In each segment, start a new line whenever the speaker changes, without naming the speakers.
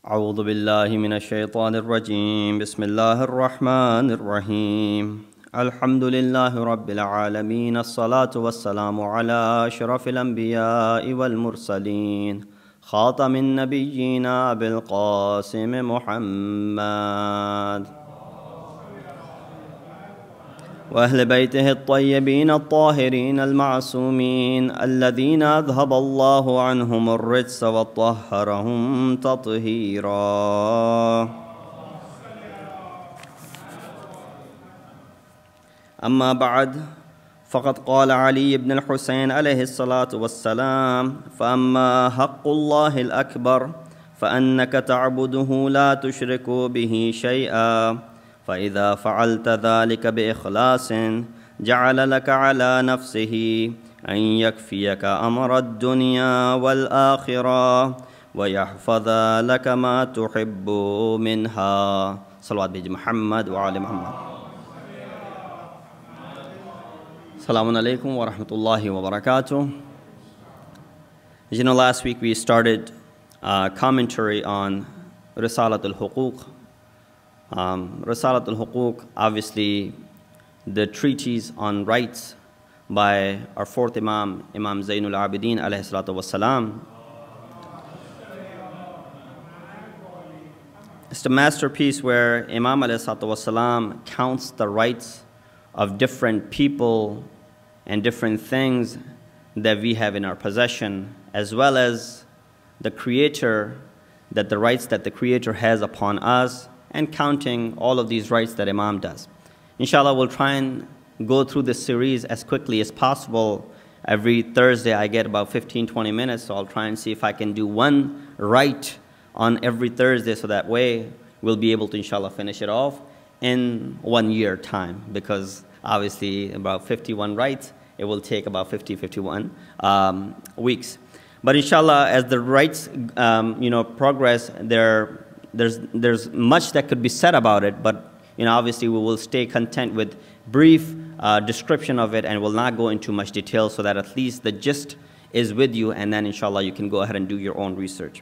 أعوذ بالله من الشيطان الرجيم بسم الله الرحمن الرحيم الحمد لله رب العالمين الصلاة والسلام على أشرف الأنبياء والمرسلين خاتم النبيين أبي القاسم محمد وأهل بيته الطيبين الطاهرين المعصومين الذين أذهب الله عنهم الرجس وطهرهم تطهيرا. أما بعد فقد قال علي بن الحسين عليه الصلاة والسلام فأما حق الله الأكبر فأنك تعبده لا تشرك به شيئا فإذا فعلت ذلك بإخلاص جعل لك على نفسه أن يكفيك أمر الدنيا والآخرة ويحفظ لك ما تحب منها. صلوات بيجي محمد وعلى محمد. Assalamu alaikum wa rahmatullahi wa barakatuh. As you know, last week we started a commentary on Risalat Al-Huquq. Risalat Al-Huquq, obviously the Treatise on Rights by our fourth Imam, Imam Zayn Al-Abidin alayhi salatu wassalam. It's a masterpiece where Imam alayhi salatu wassalam counts the rights of different people and different things that we have in our possession, as well as the Creator, that the rights that the Creator has upon us, and counting all of these rights that Imam does. Inshallah, we'll try and go through this series as quickly as possible. Every Thursday I get about 15-20 minutes, so I'll try and see if I can do one right on every Thursday, so that way we'll be able to, inshallah, finish it off in 1 year time, because obviously about 51 rights, it will take about 51 weeks. But inshallah, as the rights progress, there's much that could be said about it, but obviously we will stay content with brief description of it, and will not go into much detail, so that at least the gist is with you, and then inshallah you can go ahead and do your own research.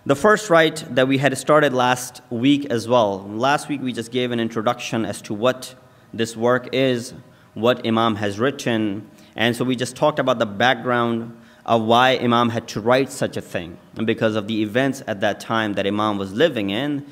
The first right that we had started last week as well. Last week we just gave an introduction as to what this work is, what Imam has written, and so we just talked about the background of why Imam had to write such a thing, and because of the events at that time that Imam was living in.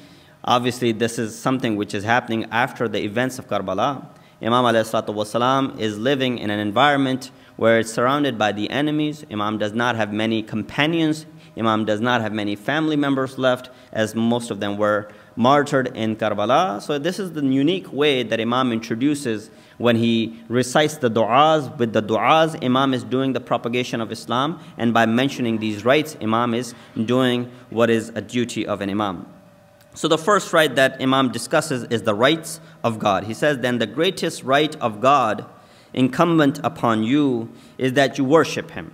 Obviously this is something which is happening after the events of Karbala. Imam alayhi salatu wasalam is living in an environment where it's surrounded by the enemies. Imam does not have many companions. Imam does not have many family members left, as most of them were martyred in Karbala. So this is the unique way that Imam introduces when he recites the du'as. With the du'as, Imam is doing the propagation of Islam, and by mentioning these rights, Imam is doing what is a duty of an Imam. So the first right that Imam discusses is the rights of God. He says, then the greatest right of God incumbent upon you is that you worship Him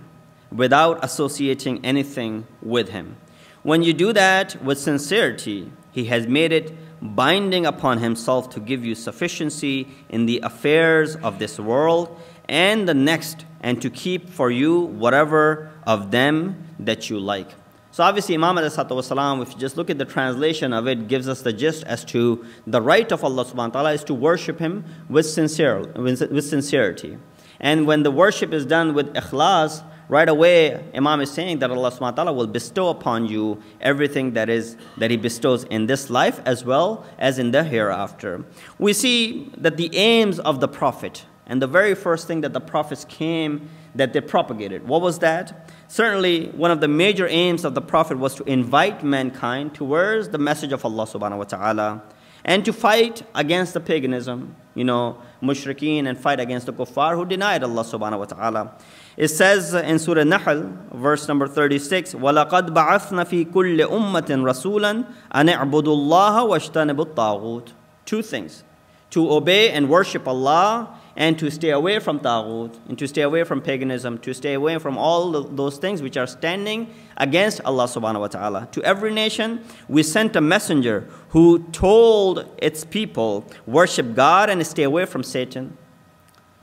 without associating anything with Him. When you do that with sincerity, He has made it binding upon Himself to give you sufficiency in the affairs of this world and the next, and to keep for you whatever of them that you like. So obviously Imam alayhi salatu wasalam, if you just look at the translation of it, gives us the gist as to the right of Allah subhanahu wa ta'ala is to worship Him with sincerity. And when the worship is done with ikhlas, right away Imam is saying that Allah subhanahu wa ta'ala will bestow upon you everything that He bestows in this life as well as in the hereafter. We see that the aims of the Prophet, and the very first thing that the Prophets came, that they propagated, what was that? Certainly one of the major aims of the Prophet was to invite mankind towards the message of Allah subhanahu wa ta'ala, and to fight against the paganism, mushrikeen, and fight against the kuffar who denied Allah subhanahu wa ta'ala. It says in Surah Nahl, verse number 36, وَلَقَدْ بَعَثْنَا فِي كُلِّ أُمَّةٍ رَسُولًا أَنِ اعْبُدُوا اللَّهَ وَاجْتَنِبُوا الطَّاغُوتِ. Two things: to obey and worship Allah, and to stay away from Taghut, and to stay away from paganism, to stay away from all those things which are standing against Allah subhanahu wa ta'ala. To every nation, we sent a messenger who told its people, worship God and stay away from Satan.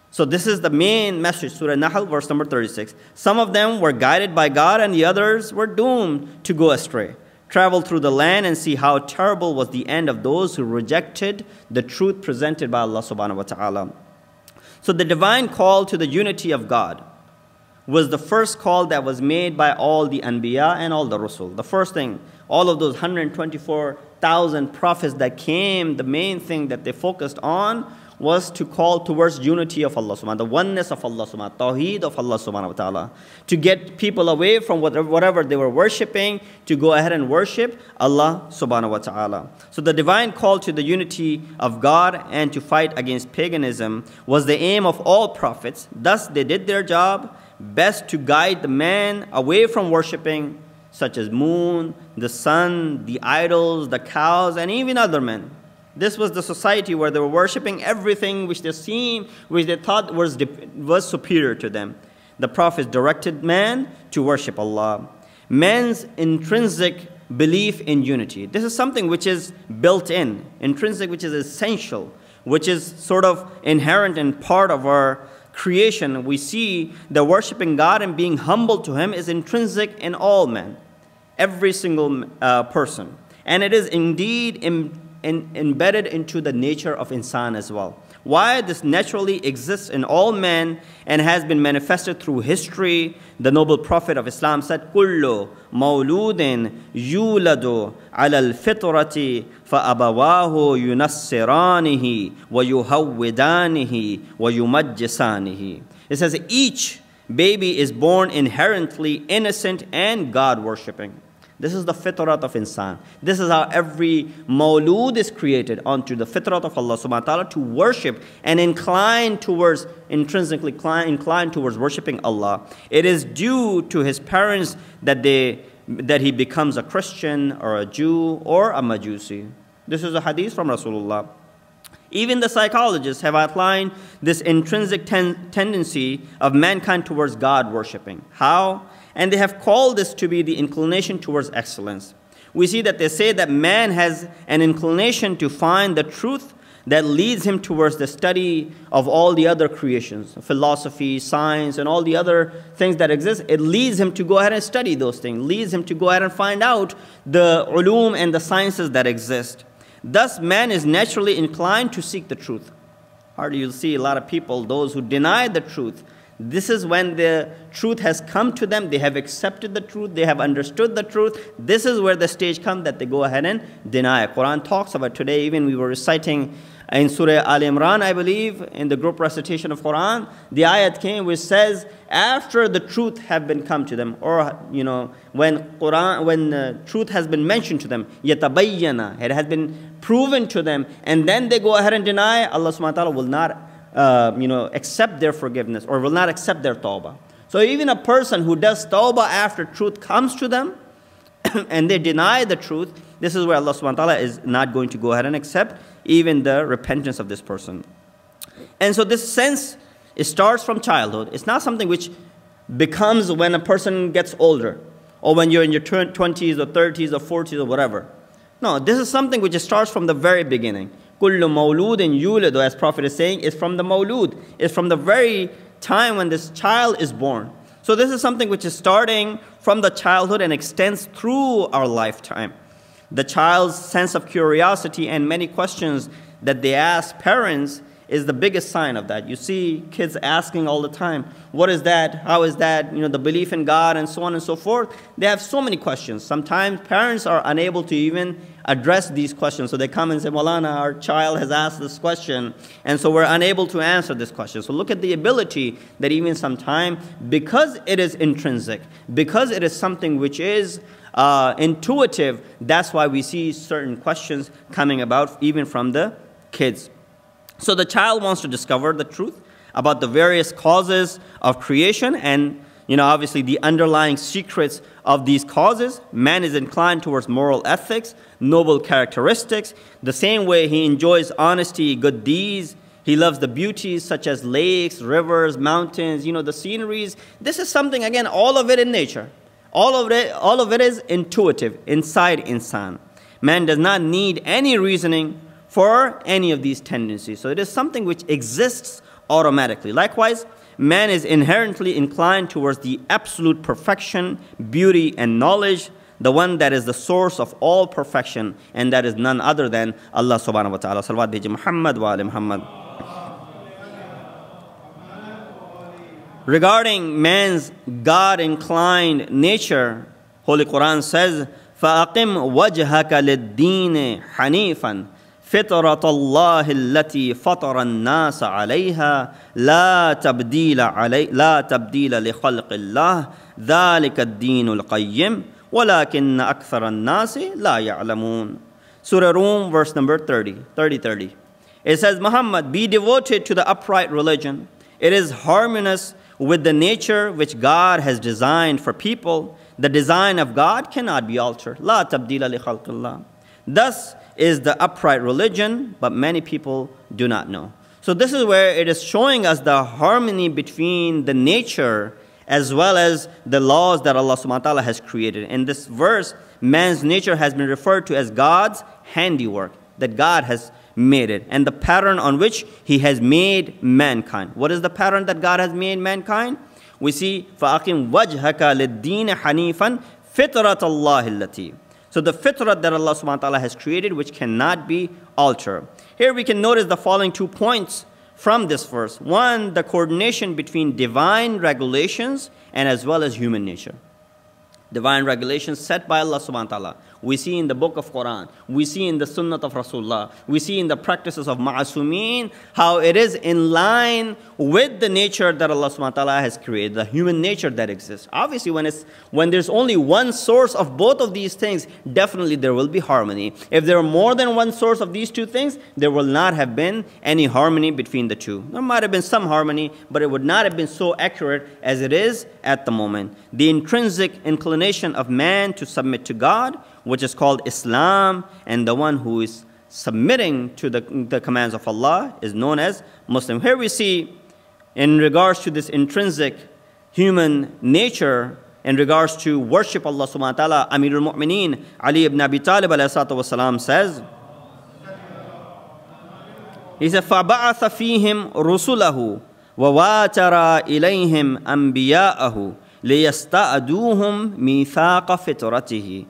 So this is the main message, Surah Nahl, verse number 36. Some of them were guided by God, and the others were doomed to go astray. Travel through the land and see how terrible was the end of those who rejected the truth presented by Allah subhanahu wa ta'ala. So the divine call to the unity of God was the first call that was made by all the Anbiya and all the Rasul. The first thing, all of those 124,000 prophets that came, the main thing that they focused on was to call towards unity of Allah subhanahu wa ta'ala, the oneness of Allah subhanahu wa ta'ala, tawheed of Allah subhanahu wa ta'ala, to get people away from whatever they were worshipping, to go ahead and worship Allah subhanahu wa ta'ala. So the divine call to the unity of God and to fight against paganism was the aim of all prophets. Thus they did their job best to guide the man away from worshipping such as moon, the sun, the idols, the cows, and even other men. This was the society where they were worshipping everything which they thought was superior to them. The prophets directed man to worship Allah. Man's intrinsic belief in unity. This is something which is built in, intrinsic, which is essential, which is sort of inherent and part of our creation. We see that worshiping God and being humble to Him is intrinsic in all men, every single person. And it is indeed embedded into the nature of insan as well. Why this naturally exists in all men and has been manifested through history. The noble prophet of Islam said, "Kullu mawludin yuladu ala al-fitrati fa-abawahu yunassiranihi wa yuhawwidanihi wa yumajjisanihi." It says each baby is born inherently innocent and God-worshipping. This is the fitrat of insan. This is how every mawlud is created, onto the fitrat of Allah subhanahu wa ta'ala, to worship and intrinsically incline towards worshipping Allah. It is due to his parents that he becomes a Christian or a Jew or a Majusi. This is a hadith from Rasulullah. Even the psychologists have outlined this intrinsic tendency of mankind towards God worshipping. How? And they have called this to be the inclination towards excellence. We see that they say that man has an inclination to find the truth that leads him towards the study of all the other creations, philosophy, science, and all the other things that exist. It leads him to go ahead and study those things, leads him to go ahead and find out the ulum and the sciences that exist. Thus, man is naturally inclined to seek the truth. Hardly you'll see a lot of people, those who deny the truth. This is when the truth has come to them, they have accepted the truth, they have understood the truth. This is where the stage comes that they go ahead and deny. Quran talks about today, even we were reciting in Surah Al-Imran, I believe, in the group recitation of Quran, the ayat came which says, after the truth have been come to them, or when truth has been mentioned to them, yatabayyana, it has been proven to them, and then they go ahead and deny, Allah subhanahu wa ta'ala will not accept their forgiveness or will not accept their tawbah. So even a person who does tawbah after truth comes to them and they deny the truth, this is where Allah subhanahu wa ta'ala is not going to go ahead and accept even the repentance of this person. And so this sense, it starts from childhood. It's not something which becomes when a person gets older or when you're in your 20s or 30s or 40s or whatever. No, this is something which starts from the very beginning. Kullu mawludin yuladu, as Prophet is saying, is from the mawlud. It's from the very time when this child is born. So this is something which is starting from the childhood and extends through our lifetime. The child's sense of curiosity and many questions that they ask parents is the biggest sign of that. You see kids asking all the time, what is that? How is that? The belief in God and so on and so forth. They have so many questions. Sometimes parents are unable to even address these questions. So they come and say, Moulana, our child has asked this question, and so we're unable to answer this question. So look at the ability that even sometimes, because it is intrinsic, because it is something which is intuitive, that's why we see certain questions coming about even from the kids. So the child wants to discover the truth about the various causes of creation and, obviously the underlying secrets of these causes. Man is inclined towards moral ethics, noble characteristics. The same way he enjoys honesty, good deeds. He loves the beauties such as lakes, rivers, mountains, the sceneries. This is something, again, all of it in nature. All of it is intuitive, inside insan. Man does not need any reasoning for any of these tendencies. So it is something which exists automatically. Likewise, man is inherently inclined towards the absolute perfection, beauty, and knowledge. the one that is the source of all perfection, and that is none other than Allah subhanahu wa ta'ala. Salawat biji Muhammad wa ali Muhammad. Regarding man's God-inclined nature, Holy Quran says, فَأَقِمْ وَجْهَكَ لِلدِّينِ حَنِيفًا فِطْرَةَ اللَّهِ الَّتِي فَطَرَ النَّاسَ عَلَيْهَا لَا تَبْدِيلَ لِخَلْقِ اللَّهِ ذَلِكَ الدِّينُ الْقَيِّمُ وَلَكِنَّ أَكْثَرَ النَّاسِ لَا يَعْلَمُونَ. Surah Rum, verse number 30. It says, Muhammad, be devoted to the upright religion. It is harmonious with the nature which God has designed for people. The design of God cannot be altered. La tabdila li khalqillah. Thus is the upright religion, but many people do not know. So this is where it is showing us the harmony between the nature as well as the laws that Allah subhanahu wa ta'ala has created. In this verse, man's nature has been referred to as God's handiwork, that God has made it, and the pattern on which He has made mankind. What is the pattern that God has made mankind? We see, فَأَقِمْ وَجْهَكَ لِلدِّينِ حَنِيفًا فِطْرَةَ اللَّهِ الَّتِي. So the fitrah that Allah subhanahu wa ta'ala has created, which cannot be altered. Here we can notice the following 2 points from this verse. One, the coordination between divine regulations and as well as human nature. Divine regulations set by Allah subhanahu wa ta'ala. We see in the book of Quran. We see in the sunnah of Rasulullah. We see in the practices of ma'asumeen how it is in line with the nature that Allah subhanahu wa ta'ala has created, the human nature that exists. Obviously, when there's only one source of both of these things, definitely there will be harmony. If there are more than one source of these 2 things, there will not have been any harmony between the 2. There might have been some harmony, but it would not have been so accurate as it is at the moment. The intrinsic inclination of man to submit to God, which is called Islam, and the one who is submitting to the commands of Allah is known as Muslim. Here we see, in regards to this intrinsic human nature, in regards to worship Allah subhanahu wa ta'ala, Amirul Mu'mineen Ali ibn Abi Talib alayhi salatu wasalam says, he said, فَبَعَثَ فِيهِمْ رُسُلَهُ وَوَاتَرَ إِلَيْهِمْ أَنْبِيَاءَهُ لِيَسْتَأْدُوهُمْ مِيثَاقَ فِطْرَتِهِ.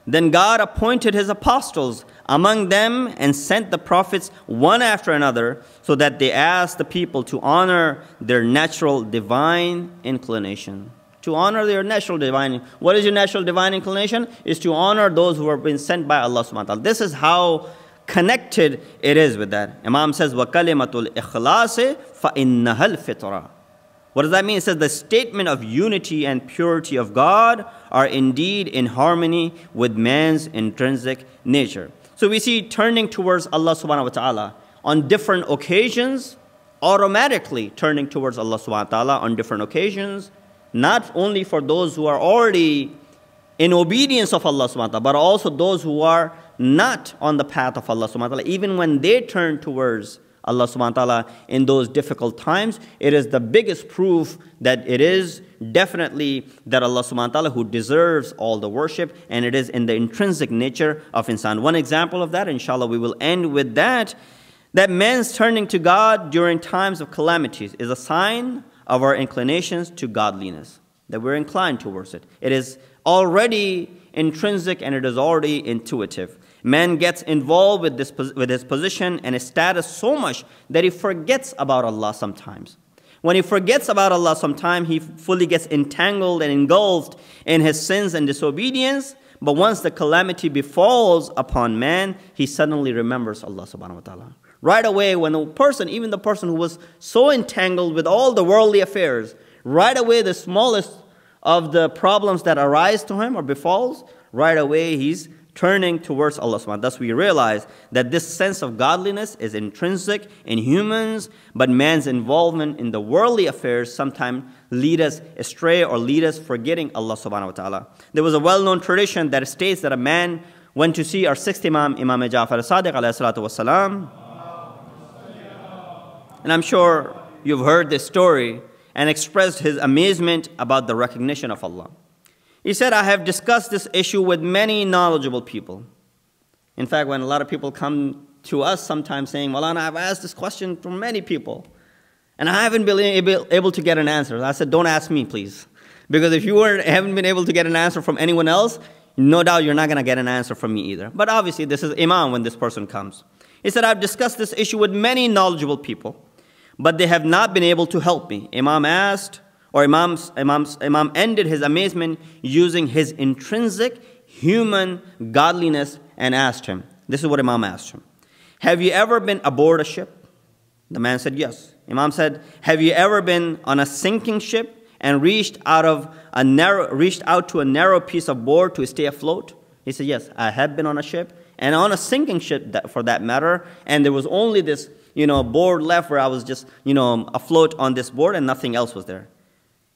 Then God appointed His apostles among them and sent the prophets one after another, so that they asked the people to honor their natural divine inclination. To honor their natural divine. What is your natural divine inclination? Is to honor those who have been sent by Allah subhanahu wa ta'ala. This is how connected it is with that. Imam says, وَكَلِمَةُ الْإِخْلَاصِ فَإِنَّهَا الْفِطْرَةِ. What does that mean? It says the statement of unity and purity of God are indeed in harmony with man's intrinsic nature. So we see turning towards Allah subhanahu wa ta'ala on different occasions, automatically turning towards Allah subhanahu wa ta'ala on different occasions, not only for those who are already in obedience of Allah subhanahu wa ta'ala, but also those who are not on the path of Allah subhanahu wa ta'ala. Even when they turn towards Allah subhanahu wa ta'ala in those difficult times, it is the biggest proof that it is definitely that Allah subhanahu wa ta'ala who deserves all the worship, and it is in the intrinsic nature of insan. One example of that, inshallah, we will end with that man's turning to God during times of calamities is a sign of our inclinations to godliness, that we're inclined towards it. It is already intrinsic and it is already intuitive. Man gets involved with his position and his status so much that he forgets about Allah sometimes. When he forgets about Allah sometimes, he fully gets entangled and engulfed in his sins and disobedience. But once the calamity befalls upon man, he suddenly remembers Allah subhanahu wa ta'ala. Right away, when a person, even the person who was so entangled with all the worldly affairs, right away the smallest of the problems that arise to him or befalls, right away he's turning towards Allah subhanahu wa ta'ala. Thus we realize that this sense of godliness is intrinsic in humans, but man's involvement in the worldly affairs sometimes lead us astray or lead us forgetting Allah subhanahu wa ta'ala. There was a well-known tradition that states that a man went to see our 6th Imam, Imam Ja'far as-Sadiq alayhi salatu wasalam. And I'm sure you've heard this story, and expressed his amazement about the recognition of Allah. He said, I have discussed this issue with many knowledgeable people. In fact, when a lot of people come to us sometimes saying, Moulana, I've asked this question from many people, and I haven't been able to get an answer. I said, don't ask me, please. Because if you haven't been able to get an answer from anyone else, no doubt you're not going to get an answer from me either. But obviously, this is Imam when this person comes. He said, I've discussed this issue with many knowledgeable people, but they have not been able to help me. Imam ended his amazement using his intrinsic human godliness and asked him, this is what Imam asked him, have you ever been aboard a ship? The man said, yes. Imam said, have you ever been on a sinking ship and reached out to a narrow piece of board to stay afloat? He said, yes, I have been on a ship, and on a sinking ship for that matter, and there was only this, board left where I was just, afloat on this board and nothing else was there.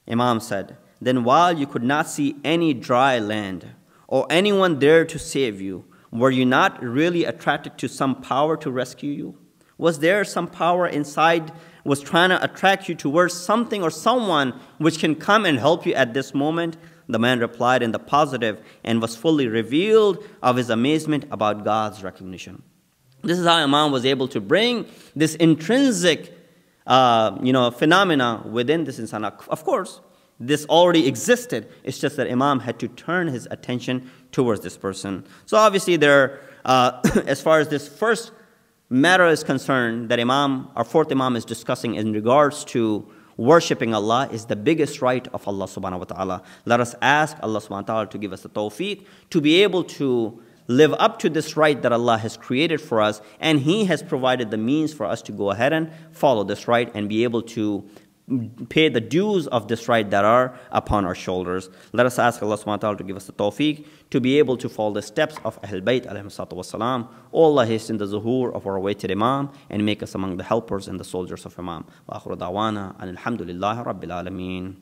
Imam said, then while you could not see any dry land or anyone there to save you, were you not really attracted to some power to rescue you? Was there some power inside was trying to attract you towards something or someone which can come and help you at this moment? The man replied in the positive and was fully revealed of his amazement about God's recognition. This is how Imam was able to bring this intrinsic phenomena within this insan. Of course, this already existed. It's just that Imam had to turn his attention towards this person. So obviously as far as this first matter is concerned that our fourth Imam is discussing in regards to worshipping Allah is the biggest right of Allah subhanahu wa ta'ala. Let us ask Allah subhanahu wa ta'ala to give us the tawfiq to be able to live up to this right that Allah has created for us, and He has provided the means for us to go ahead and follow this right and be able to pay the dues of this right that are upon our shoulders. Let us ask Allah subhanahu wa ta'ala to give us the tawfiq to be able to follow the steps of Ahl Bayt alayhi salatu wasalam. O Allah, hasten the zuhur of our awaited Imam and make us among the helpers and the soldiers of Imam. Wa akhiru da'wana alhamdulillahi rabbil alameen.